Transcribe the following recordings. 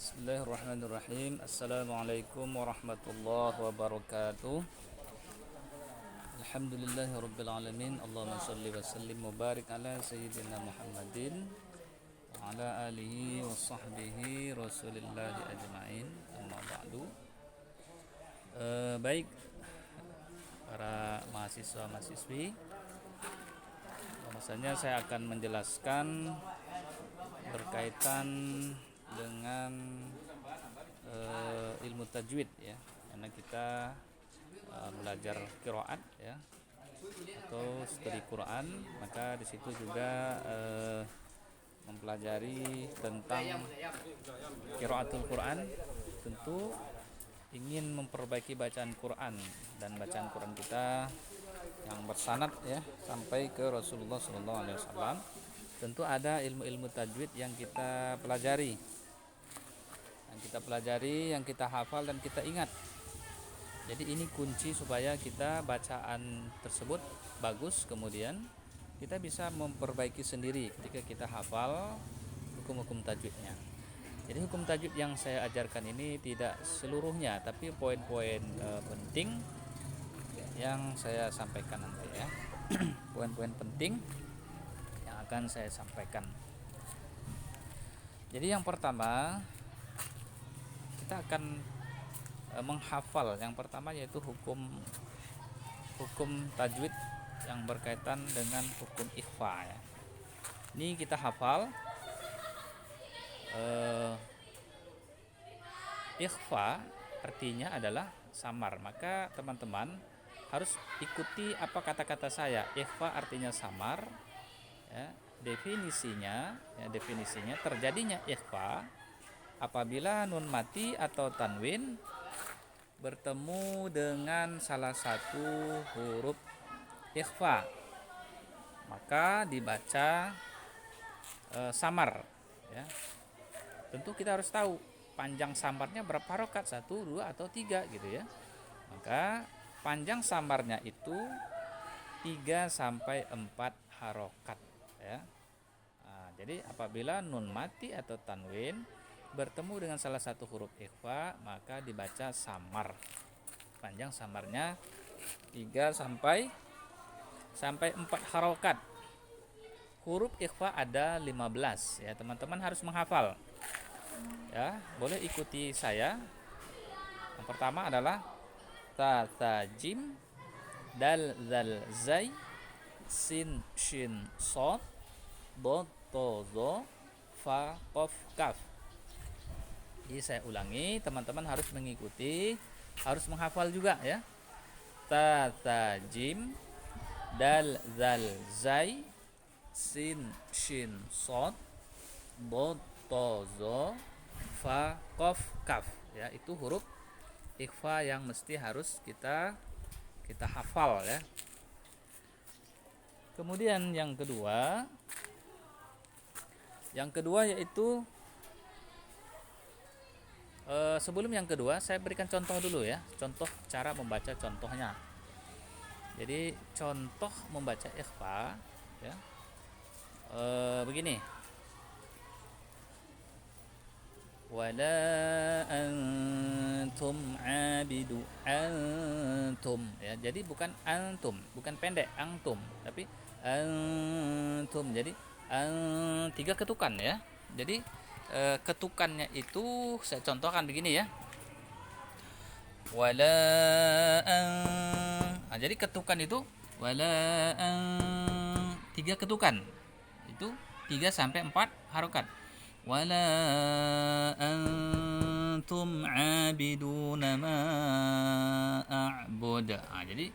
Bismillahirrahmanirrahim. Assalamualaikum warahmatullahi wabarakatuh. Alhamdulillahirabbil alamin. Allahumma shalli wa sallim wa barik ala sayyidina Muhammadin wa ala alihi wa sahbihi rasulillahi ajma'in. Amma ba'du. Baik para mahasiswa-mahasiswi, bahwasanya saya akan menjelaskan berkaitan dengan ilmu tajwid ya, karena kita belajar qiraat ya atau studi Quran, maka di situ juga mempelajari tentang qiraatul Quran. Tentu ingin memperbaiki bacaan Quran dan bacaan Quran kita yang bersanad ya sampai ke Rasulullah SAW. Tentu ada ilmu-ilmu tajwid yang kita pelajari, yang kita hafal dan kita ingat. Jadi ini kunci supaya kita bacaan tersebut bagus, kemudian kita bisa memperbaiki sendiri ketika kita hafal hukum-hukum tajwidnya. Jadi hukum tajwid yang saya ajarkan ini tidak seluruhnya, tapi poin-poin penting yang saya sampaikan nanti ya. Poin-poin penting yang akan saya sampaikan. Jadi yang pertama, kita akan menghafal yang pertama yaitu hukum tajwid yang berkaitan dengan hukum ikhfa ya. Ini kita hafal ikhfa artinya adalah samar, maka teman-teman harus ikuti apa kata-kata saya. Ikhfa artinya samar ya. Definisinya terjadinya ikhfa apabila nun mati atau tanwin bertemu dengan salah satu huruf ikhfa, maka dibaca samar ya. Tentu kita harus tahu panjang samarnya berapa harokat, 1, 2 atau 3 gitu ya. Maka panjang samarnya itu 3 sampai 4 harokat ya. Nah, jadi apabila nun mati atau tanwin bertemu dengan salah satu huruf ikhfa, maka dibaca samar. Panjang samarnya 3 sampai 4 harokat. Huruf ikhfa ada 15 ya, teman-teman harus menghafal ya. Boleh ikuti saya. Yang pertama adalah ta, tha, jim, dal, zal, zai, sin, shin, sod, dod, to, zo, fa, qaf, kaf. Jadi saya ulangi, teman-teman harus mengikuti, harus menghafal juga ya. Ta, tha, jim, dal, zal, zai, sin, shin, sod, dod, to, zo, fa, qaf, kaf ya. Itu huruf ikhfa yang mesti harus kita hafal ya. Kemudian yang kedua yaitu sebelum yang kedua saya berikan contoh dulu ya, contoh cara membaca contohnya. Jadi contoh membaca ikhfa ya, begini. Wala antum abidu, antum ya. Jadi bukan antum, bukan pendek antum, tapi antum. Jadi 3 ketukan ya. Jadi ketukannya itu saya contohkan begini ya. Wala nah, jadi ketukan itu wala 3 ketukan. Itu 3 sampai 4 harokat. Wala antum abiduna ma a'bud. Nah, jadi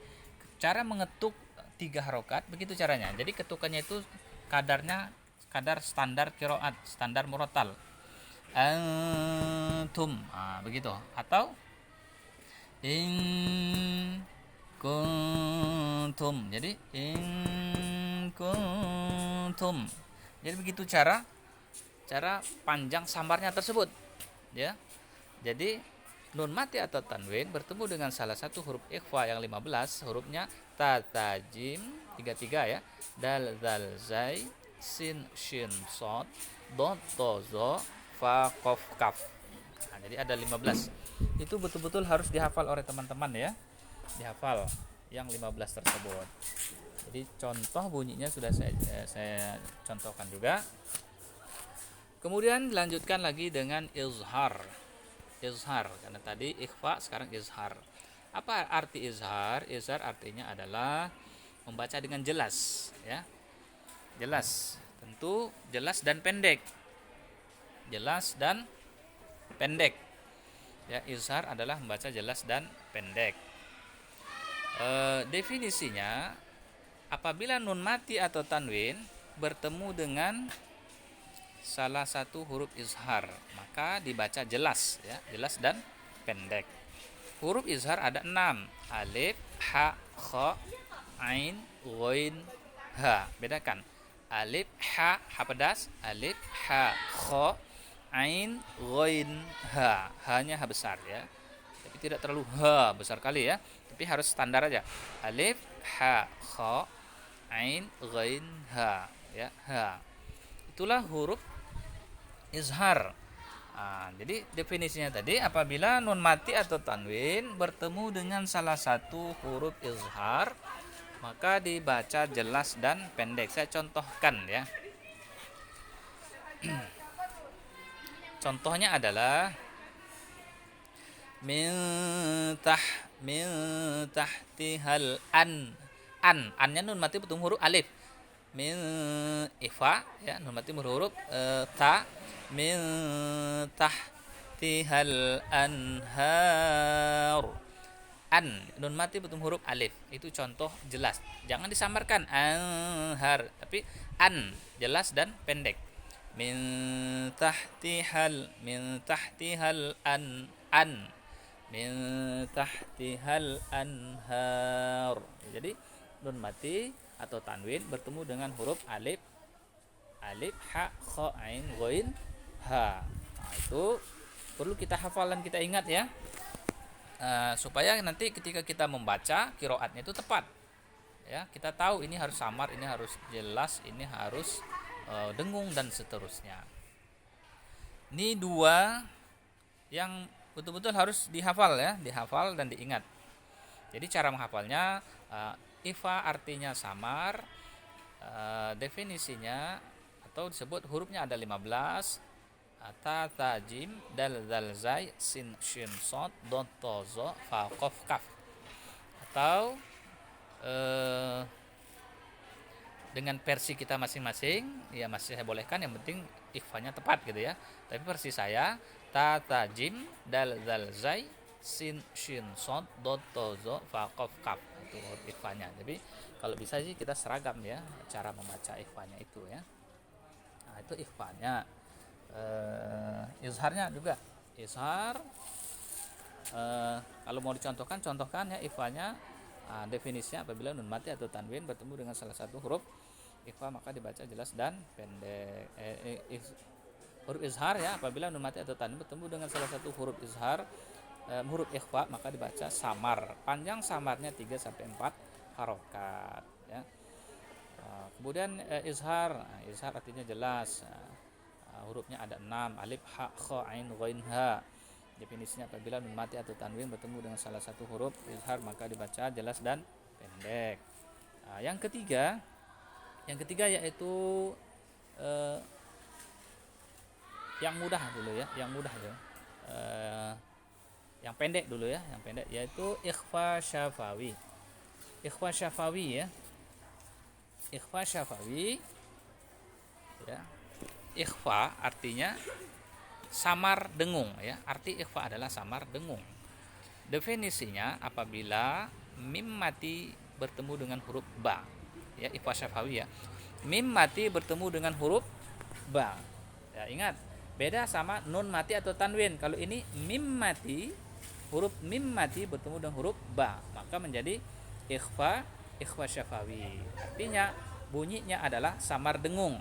cara mengetuk 3 harokat begitu caranya. Jadi ketukannya itu kadar standar qiraat, standar murattal. Antum. Nah, begitu. Atau in kuntum. Jadi in kuntum. Jadi begitu cara panjang samarnya tersebut ya. Jadi nun mati atau tanwin bertemu dengan salah satu huruf ikhfa yang 15 hurufnya ta, tha, jim 33 ya, dal, zal, zai, sin, shin, sod, dod, to, zo, fa, qaf, kaf. Nah, jadi ada 15. Itu betul-betul harus dihafal oleh teman-teman ya. Dihafal yang 15 tersebut. Jadi contoh bunyinya sudah saya contohkan juga. Kemudian dilanjutkan lagi dengan izhar. Izhar, karena tadi ikhfa, sekarang izhar. Apa arti izhar? Izhar artinya adalah membaca dengan jelas ya. Jelas, tentu jelas dan pendek. Jelas dan pendek. Ya, izhar adalah membaca jelas dan pendek. Definisinya, apabila nun mati atau tanwin bertemu dengan salah satu huruf izhar, maka dibaca jelas ya, jelas dan pendek. Huruf izhar ada 6. Alif, ha, kha, ain, ghain, ha. Bedakan. Alif, ha pedas, alif, ha, kha, ain, ghain, ha. Ha-nya ha besar ya. Tapi tidak terlalu ha besar kali ya. Tapi harus standar aja. Alif, ha, kha, ain, ghain, ha. Ya, ha. Itulah huruf izhar. Jadi definisinya tadi, apabila nun mati atau tanwin bertemu dengan salah satu huruf izhar, maka dibaca jelas dan pendek. Saya contohkan ya. Contohnya adalah min tahtihal An-nya nun mati bertemu huruf alif. Min ifa ya, nun mati berhuruf ta. Min tahtihal anhar. Nun mati bertemu huruf alif. Itu contoh jelas. Jangan disamarkan anhar, tapi jelas dan pendek. Min tahtihal min tahtihal anhar. Jadi nun mati atau tanwin bertemu dengan huruf alif, ha, kha, ain, ghain, ha. Nah, itu perlu kita hafal dan kita ingat ya. Supaya nanti ketika kita membaca qiraatnya itu tepat ya, kita tahu ini harus samar, ini harus jelas, ini harus dengung dan seterusnya. Ini dua yang betul-betul harus dihafal ya, dihafal dan diingat. Jadi cara menghafalnya, ifa artinya samar, definisinya atau disebut hurufnya ada 15. Ta, ta, jim, dal, zal, zai, sin, shin, sod, dot, to, zo, fa, qaf, kaf. Atau dengan versi kita masing-masing ya masih saya bolehkan, yang penting ikhfanya tepat gitu ya. Tapi versi saya ta, ta, jim, dal, zal, zai, sin, shin, sod, dot, to, zo, fa, qaf, kaf. Itu huruf ikhfanya. Jadi kalau bisa sih kita seragam ya cara membaca ikhfanya itu ya. Nah, itu ikhfanya. Izharnya juga izhar, kalau mau dicontohkan, contohkan ya ikhfanya. Definisinya, apabila nun mati atau tanwin bertemu dengan salah satu huruf ikhfa maka dibaca jelas dan pendek. Huruf izhar ya, apabila nun mati atau tanwin bertemu dengan salah satu huruf izhar, huruf ikhfa, maka dibaca samar. Panjang samarnya 3-4 harokat ya. Kemudian izhar artinya jelas. Hurufnya ada 6. Alif, ha, kha, ain, ghain, ha. Definisinya, apabila nun mati atau tanwin bertemu dengan salah satu huruf izhar maka dibaca jelas dan pendek. Yang ketiga yaitu yang mudah dulu ya, yang pendek dulu ya, yang pendek yaitu ikhfa syafawi. Ikhfa syafawi ya. Ikhfa syafawi ya. Ikhfa artinya samar dengung ya. Arti ikhfa adalah samar dengung. Definisinya, apabila mim mati bertemu dengan huruf ba ya, ikhfa syafawi ya. Mim mati bertemu dengan huruf ba. Ya, ingat, beda sama nun mati atau tanwin. Kalau ini mim mati, huruf mim mati bertemu dengan huruf ba, maka menjadi ikhfa syafawi. Artinya bunyinya adalah samar dengung.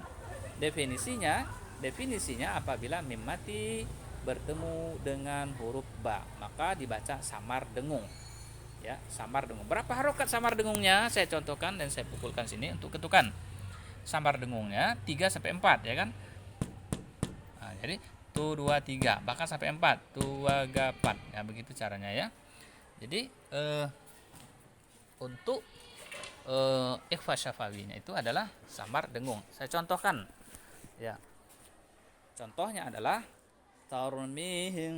Definisinya apabila mim mati bertemu dengan huruf ba maka dibaca samar dengung ya, samar dengung. Berapa harokat samar dengungnya saya contohkan dan saya pukulkan sini untuk ketukan. Samar dengungnya 3-4 ya kan. Jadi 1, 2, 3, bahkan sampai 4, 2, 4. Ya, begitu caranya ya. Jadi untuk ikhfa syafawinya itu adalah samar dengung. Saya contohkan. Ya. Contohnya adalah tarmihim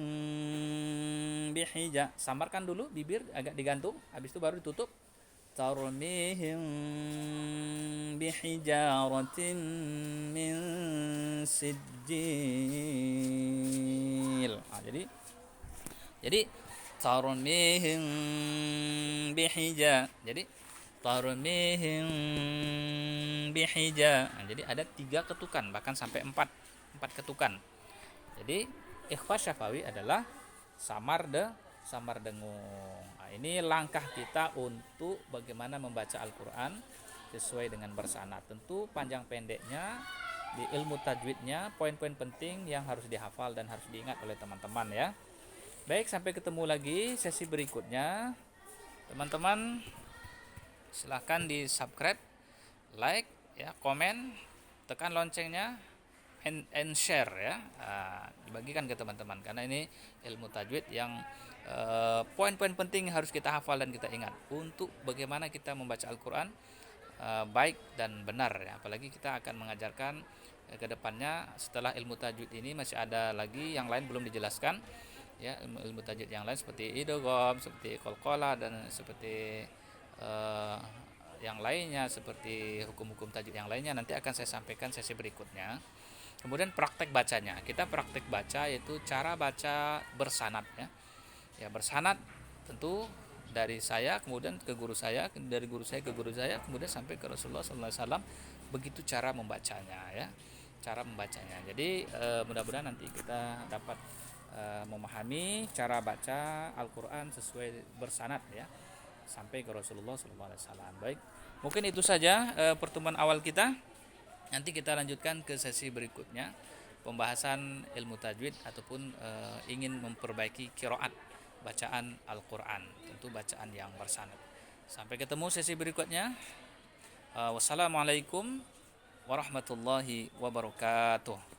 bihija. Samarkan dulu bibir agak digantung, habis itu baru ditutup. Tarmihim bihijaratin min sijil. Nah, jadi tarmihim bihija. Jadi tarmihim bihija. Nah, jadi ada 3 ketukan, bahkan sampai 4 ketukan. Jadi ikhfa syafawi adalah samar dengung. Nah, ini langkah kita untuk bagaimana membaca Al-Qur'an sesuai dengan bersanad. Tentu panjang pendeknya di ilmu tajwidnya, poin-poin penting yang harus dihafal dan harus diingat oleh teman-teman ya. Baik, sampai ketemu lagi sesi berikutnya. Teman-teman silahkan di subscribe, like ya, komen, tekan loncengnya, and share ya. Dibagikan ke teman-teman karena ini ilmu tajwid yang poin-poin penting harus kita hafal dan kita ingat untuk bagaimana kita membaca Al-Qur'an baik dan benar ya. Apalagi kita akan mengajarkan ke depannya setelah ilmu tajwid ini masih ada lagi yang lain belum dijelaskan ya, ilmu tajwid yang lain seperti idgham, seperti qalqalah dan seperti yang lainnya, seperti hukum-hukum tajwid yang lainnya nanti akan saya sampaikan sesi berikutnya. Kemudian praktek bacanya, kita praktek baca yaitu cara baca bersanad ya. Ya, bersanad tentu dari saya kemudian ke guru saya, dari guru saya ke guru saya, kemudian sampai ke Rasulullah SAW. Begitu cara membacanya ya, cara membacanya. Jadi mudah-mudahan nanti kita dapat memahami cara baca Al-Quran sesuai bersanad ya, sampai ke Rasulullah SAW. Baik, mungkin itu saja pertemuan awal kita. Nanti kita lanjutkan ke sesi berikutnya, pembahasan ilmu tajwid ataupun ingin memperbaiki qiraat bacaan Al-Quran, tentu bacaan yang bersanad. Sampai ketemu sesi berikutnya. Wassalamualaikum warahmatullahi wabarakatuh.